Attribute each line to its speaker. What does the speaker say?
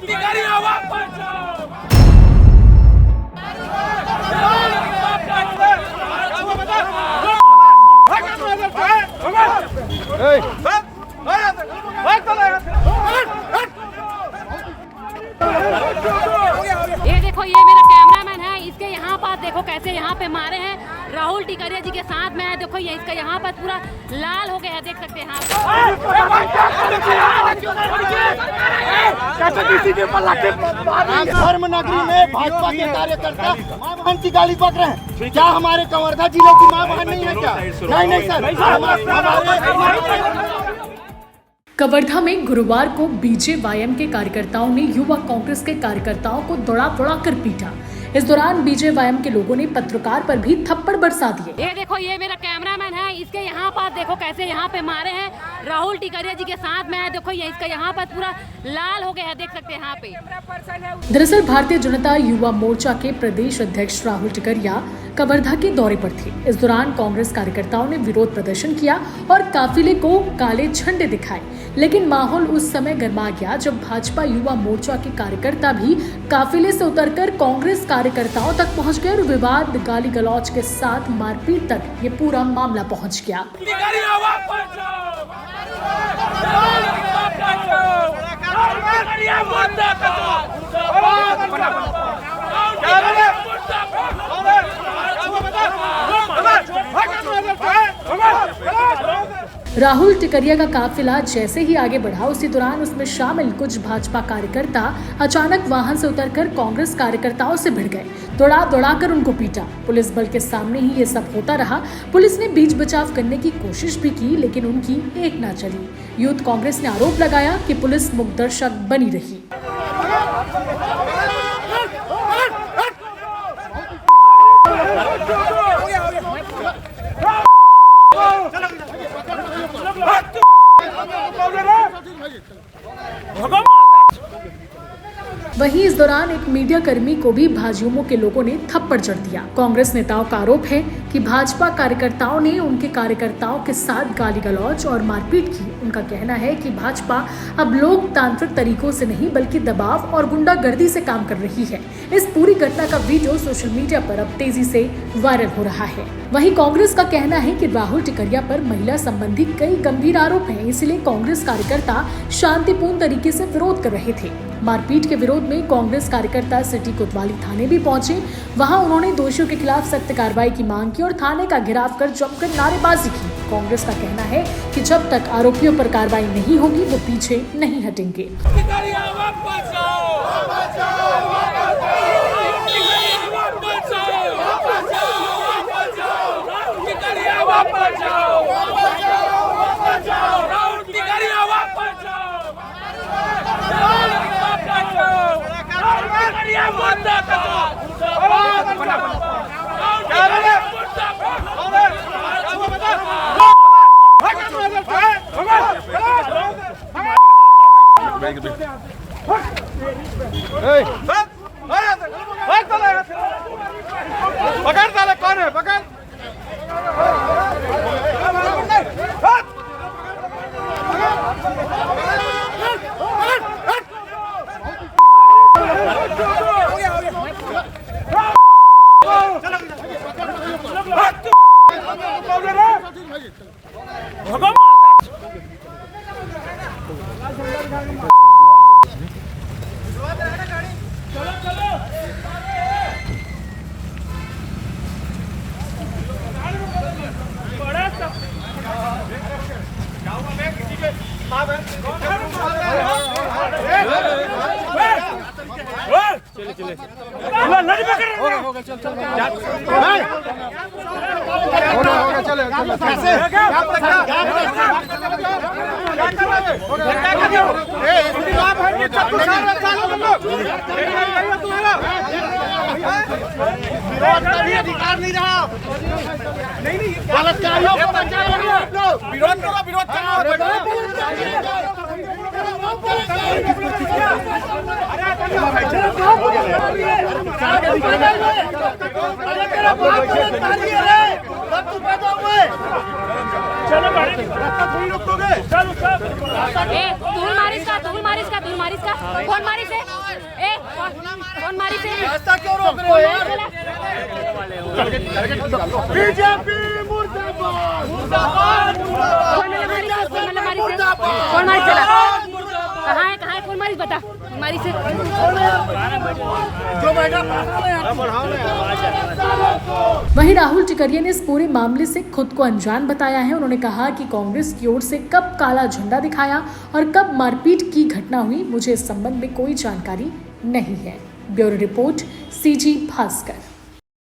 Speaker 1: ये देखो, ये मेरा कैमरामैन है, इसके यहाँ पास देखो कैसे यहाँ पे मारे हैं। राहुल टिकरिया जी के साथ में है, देखो ये इसका यहाँ पर पूरा लाल हो गया है, देख सकते हैं यहाँ
Speaker 2: धर्म नगरी में भाजपा के कार्यकर्ता मां बहन की गाली पक रहे हैं। क्या हमारे कवर्धा जिले की मां बहन नहीं है क्या? नहीं सर।
Speaker 3: कवर्धा में गुरुवार को बीजेवाईएम के कार्यकर्ताओं ने युवा कांग्रेस के कार्यकर्ताओं को दौड़ा कर पीटा। इस दौरान बीजेवाईएम के लोगों ने पत्रकार पर भी थप्पड़ बरसा दिए।
Speaker 1: ये देखो, ये मेरा कैमरामैन है, इसके यहाँ पास देखो कैसे यहाँ पे मारे हैं। राहुल टिकरिया जी के साथ में है, देखो ये इसका यहाँ पर पूरा लाल हो गया है, देख सकते हैं यहाँ पे।
Speaker 3: दरअसल भारतीय जनता युवा मोर्चा के प्रदेश अध्यक्ष राहुल टिकरिया कवर्धा के दौरे पर थे। इस दौरान कांग्रेस कार्यकर्ताओं ने विरोध प्रदर्शन किया और काफिले को काले झंडे दिखाए, लेकिन माहौल उस समय गर्मा गया जब भाजपा युवा मोर्चा के कार्यकर्ता भी काफिले से उतरकर कांग्रेस कार्यकर्ताओं तक पहुंच गए और विवाद, गाली गलौज के साथ मारपीट तक ये पूरा मामला पहुंच गया। राहुल टिकरिया का काफिला जैसे ही आगे बढ़ा, उसी दौरान उसमें शामिल कुछ भाजपा कार्यकर्ता अचानक वाहन से उतरकर कांग्रेस कार्यकर्ताओं से भिड़ गए। दौड़ाकर उनको पीटा। पुलिस बल के सामने ही ये सब होता रहा। पुलिस ने बीच बचाव करने की कोशिश भी की, लेकिन उनकी एक ना चली। यूथ कांग्रेस ने आरोप लगाया कि पुलिस मूकदर्शक बनी रही। वहीं इस दौरान एक मीडिया कर्मी को भी भाजयुमो के लोगों ने थप्पड़ जड़ दिया। कांग्रेस नेताओं का आरोप है कि भाजपा कार्यकर्ताओं ने उनके कार्यकर्ताओं के साथ गाली गलौज और मारपीट की। उनका कहना है कि भाजपा अब लोकतांत्रिक तरीकों से नहीं बल्कि दबाव और गुंडागर्दी से काम कर रही है। इस पूरी घटना का वीडियो सोशल मीडिया पर अब तेजी से वायरल हो रहा है। वहीं कांग्रेस का कहना है कि राहुल टिकरिया पर महिला संबंधी कई गंभीर आरोप हैं, इसलिए कांग्रेस कार्यकर्ता शांतिपूर्ण तरीके से विरोध कर रहे थे। मारपीट के विरोध में कांग्रेस कार्यकर्ता सिटी कोतवाली थाने भी पहुंचे। वहां उन्होंने दोषियों के खिलाफ सख्त कार्रवाई की मांग की और थाने का घेराव कर जमकर नारेबाजी की। कांग्रेस का कहना है कि जब तक आरोपियों पर कार्रवाई नहीं होगी वो पीछे नहीं हटेंगे।
Speaker 2: पकड़ साले, कौन है? पकड़। अधिकार नहीं रहा। बलात्कारियों को बचाओ। विरोध करो, विरोध
Speaker 1: तू राहुल मारी इसका, तू मारी इसका, कौन मारी से? ए कौन मारी से?
Speaker 2: रास्ता क्यों रोक रहे हो यार? बीजेपी मुर्दाबाद, मुर्दाबाद,
Speaker 1: कौन मारी से? कौन मारी चला? कहाँ है कौन मारी बता? कौन मारी से?
Speaker 2: जो बैठा
Speaker 3: वहीं राहुल टिकरिया ने इस पूरे मामले से खुद को अनजान बताया है। उन्होंने कहा कि कांग्रेस की ओर से कब काला झंडा दिखाया और कब मारपीट की घटना हुई, मुझे इस संबंध में कोई जानकारी नहीं है। Bureau report, CG Bhaskar.